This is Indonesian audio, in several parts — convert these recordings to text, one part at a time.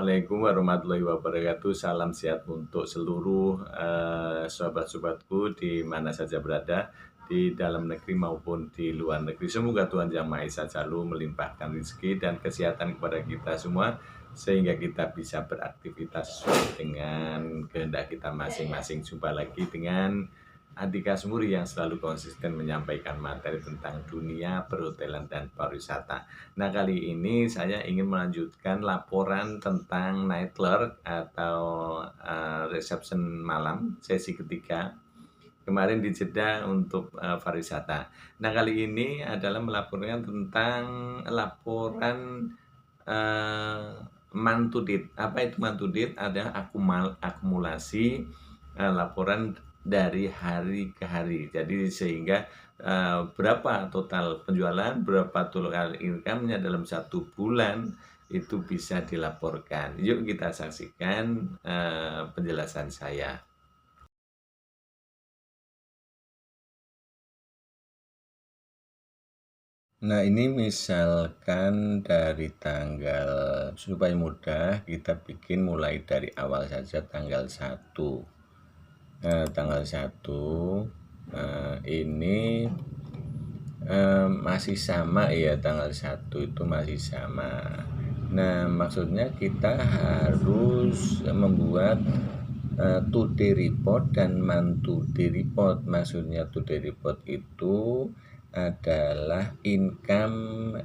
Assalamualaikum warahmatullahi wabarakatuh. Salam sehat untuk seluruh sahabat-sahabatku di mana saja berada, di dalam negeri maupun di luar negeri. Semoga Tuhan Yang Maha Esa selalu melimpahkan rezeki dan kesehatan kepada kita semua, sehingga kita bisa beraktivitas sesuai dengan kehendak kita masing-masing. Jumpa lagi dengan Andika Semuri yang selalu konsisten menyampaikan materi tentang dunia perhotelan dan pariwisata. Nah, kali ini saya ingin melanjutkan laporan tentang night clerk atau reception malam, sesi ketiga. Kemarin dijeda untuk pariwisata. Nah, kali ini adalah melaporkan tentang laporan month to date. Apa itu month to date? Ada akumulasi laporan dari hari ke hari. Jadi sehingga berapa total penjualan, berapa total income-nya dalam satu bulan itu bisa dilaporkan. Yuk kita saksikan penjelasan saya. Nah, ini misalkan dari tanggal, supaya mudah kita bikin mulai dari awal saja tanggal 1. Tanggal 1 ini masih sama ya, tanggal 1 itu masih sama. Nah, maksudnya kita harus membuat to-day report dan month-to-day report. Maksudnya to-day report itu adalah income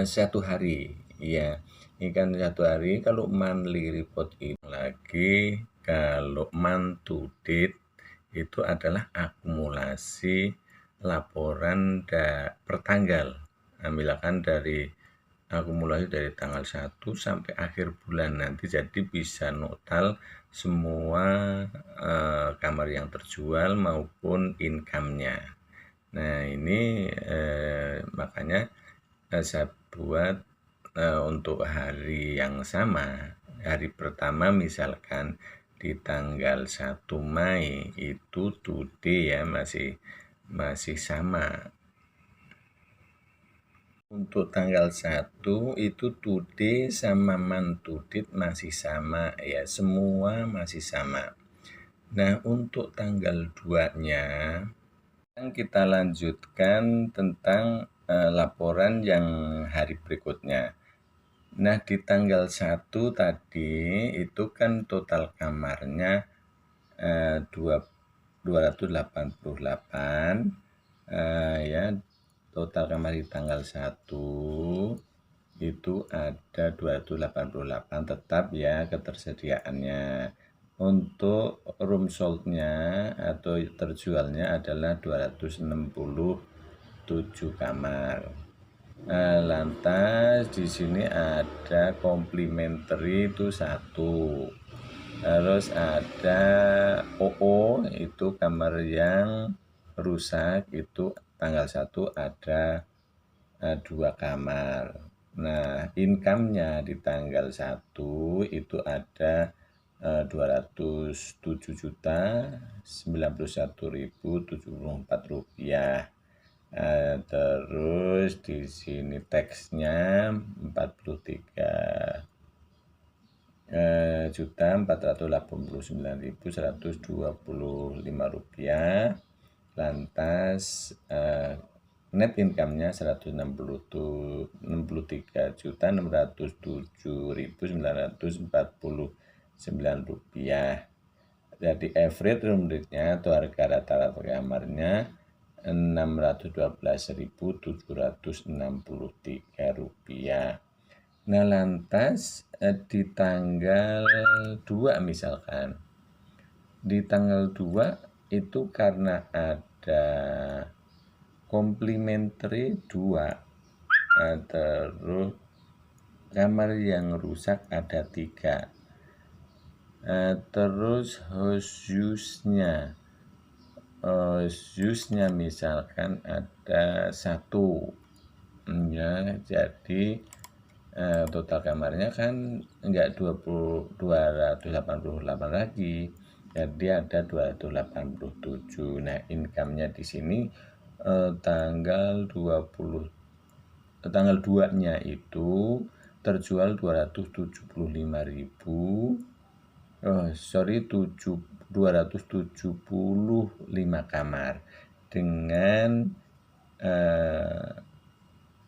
satu hari, ya. Income satu hari. Kalau monthly report itu lagi, kalau month-to-date itu adalah akumulasi laporan per tanggal. Ambilkan dari akumulasi dari tanggal 1 sampai akhir bulan nanti, jadi bisa total semua kamar yang terjual maupun income-nya. Nah, ini makanya saya buat untuk hari yang sama. Hari pertama misalkan di tanggal 1 Mai itu today ya, masih sama. Untuk tanggal 1 itu today sama month to date masih sama ya, semua masih sama. Nah, untuk tanggal 2-nya kita lanjutkan tentang laporan yang hari berikutnya. Nah, di tanggal 1 tadi itu kan total kamarnya 288 ya. Total kamar di tanggal 1 itu ada 288 tetap ya ketersediaannya. Untuk room sold-nya atau terjualnya adalah 267 kamar. Lantas di sini ada complimentary itu 1. Terus ada OO itu kamar yang rusak, itu tanggal 1 ada 2 kamar. Nah, income-nya di tanggal 1 itu ada 207.091.074 rupiah. Terus di sini teksnya 43.489.125 rupiah. Lantas net income-nya 163.607.949 rupiah. Jadi average room rate-nya atau harga rata-rata kamarnya 612.763 rupiah. Nah, lantas di tanggal 2 misalkan, di tanggal 2 itu karena ada complimentary 2, terus kamar yang rusak ada 3, terus house use-nya misalkan ada 1 ya. Jadi total kamarnya kan enggak 288 lagi, jadi ada 287. Nah, income-nya di sini tanggal 2-nya itu terjual 275 kamar dengan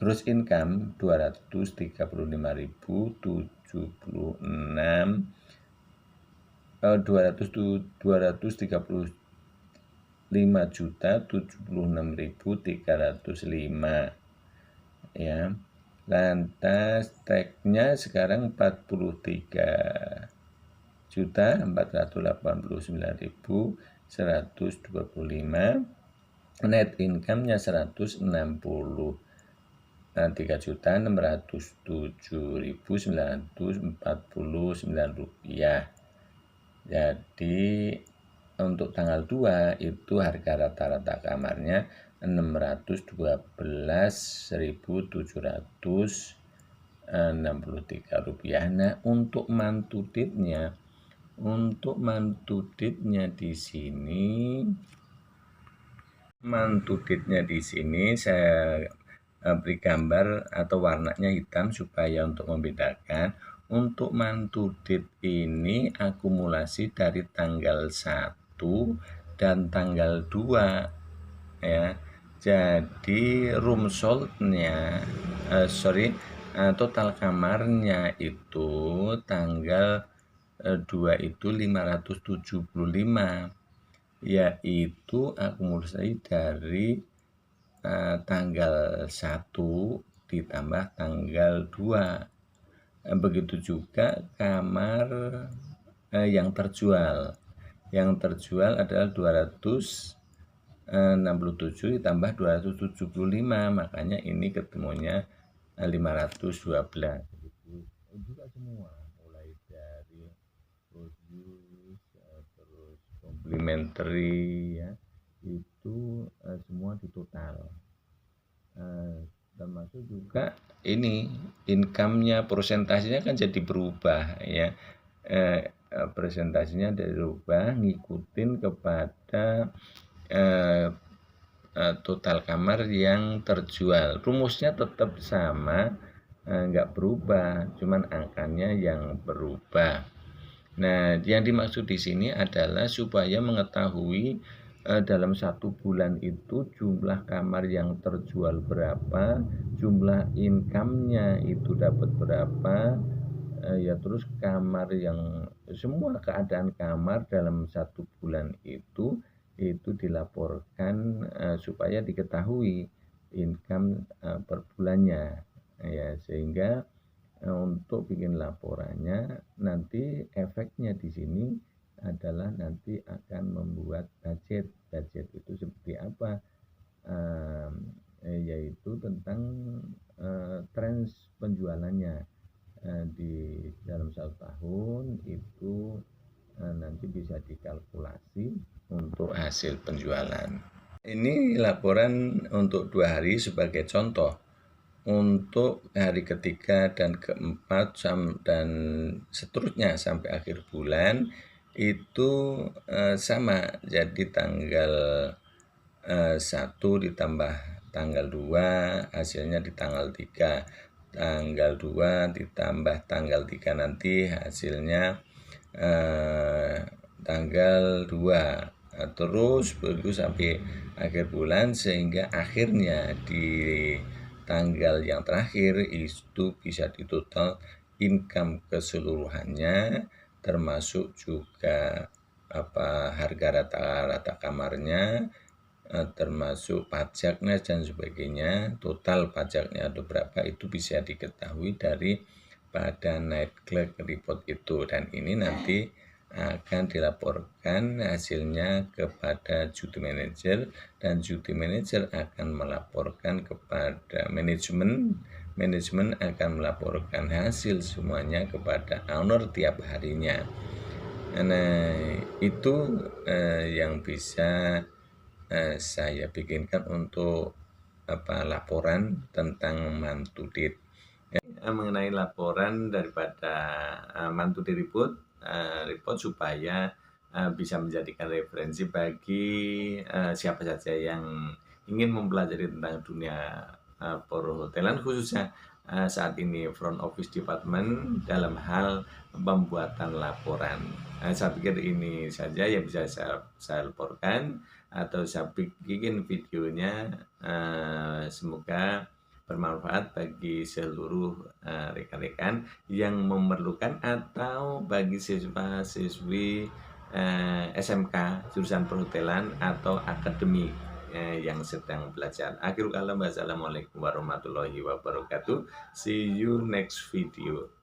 gross income 235.305 ya. Lantas tagnya sekarang 43.489.125. Net income-nya 163.607.949 rupiah. Jadi untuk tanggal 2 itu harga rata-rata kamarnya 612.763 rupiah. Nah, untuk mantutitnya di sini saya beri gambar atau warnanya hitam supaya untuk membedakan. Untuk mantudit ini akumulasi dari tanggal 1 dan tanggal 2 ya. Jadi room sold-nya total kamarnya itu tanggal 2 itu 575, yaitu akumulasi dari tanggal 1 ditambah tanggal 2. Begitu juga kamar yang terjual. Yang terjual adalah 267 ditambah 275, makanya ini ketemunya 512. Juga semua mulai dari produce terus complimentary ya, itu semua di total. Termasuk juga ini income-nya, persentasenya kan jadi berubah ya. Presentasinya berubah ngikutin kepada total kamar yang terjual. Rumusnya tetap sama, nggak berubah, cuman angkanya yang berubah. Nah, yang dimaksud di sini adalah supaya mengetahui dalam 1 bulan itu jumlah kamar yang terjual berapa, jumlah income-nya itu dapat berapa, ya terus kamar yang semua keadaan kamar dalam 1 bulan itu dilaporkan supaya diketahui income per bulannya ya, sehingga untuk bikin laporannya nanti efeknya di sini adalah nanti akan membuat budget itu seperti apa, yaitu tentang tren penjualannya di dalam 1 tahun itu nanti bisa dikalkulasi untuk hasil penjualan. Ini laporan untuk 2 hari sebagai contoh. Untuk hari ketiga dan keempat dan seterusnya sampai akhir bulan itu sama. Jadi tanggal 1 ditambah tanggal 2 hasilnya di tanggal 3. Tanggal 2 ditambah tanggal 3 nanti hasilnya tanggal 2. Terus begitu sampai akhir bulan, sehingga akhirnya di tanggal yang terakhir itu bisa ditotal income keseluruhannya, termasuk juga harga rata-rata kamarnya, termasuk pajaknya dan sebagainya. Total pajaknya ada berapa itu bisa diketahui dari pada night clerk report itu, dan ini nanti akan dilaporkan hasilnya kepada duty manager, dan duty manager akan melaporkan kepada manajemen akan melaporkan hasil semuanya kepada owner tiap harinya. Nah, itu yang bisa saya bikinkan untuk laporan tentang mantudit. Mengenai laporan daripada mantudit report supaya bisa menjadikan referensi bagi siapa saja yang ingin mempelajari tentang dunia perhotelan, khususnya saat ini front office department dalam hal pembuatan laporan. Saya pikir ini saja yang bisa saya laporkan atau saya bikin videonya. Semoga bermanfaat bagi seluruh rekan-rekan yang memerlukan atau bagi siswa-siswi SMK jurusan perhotelan atau akademik yang sedang belajar. Akhirul kalam, wassalamualaikum warahmatullahi wabarakatuh. See you next video.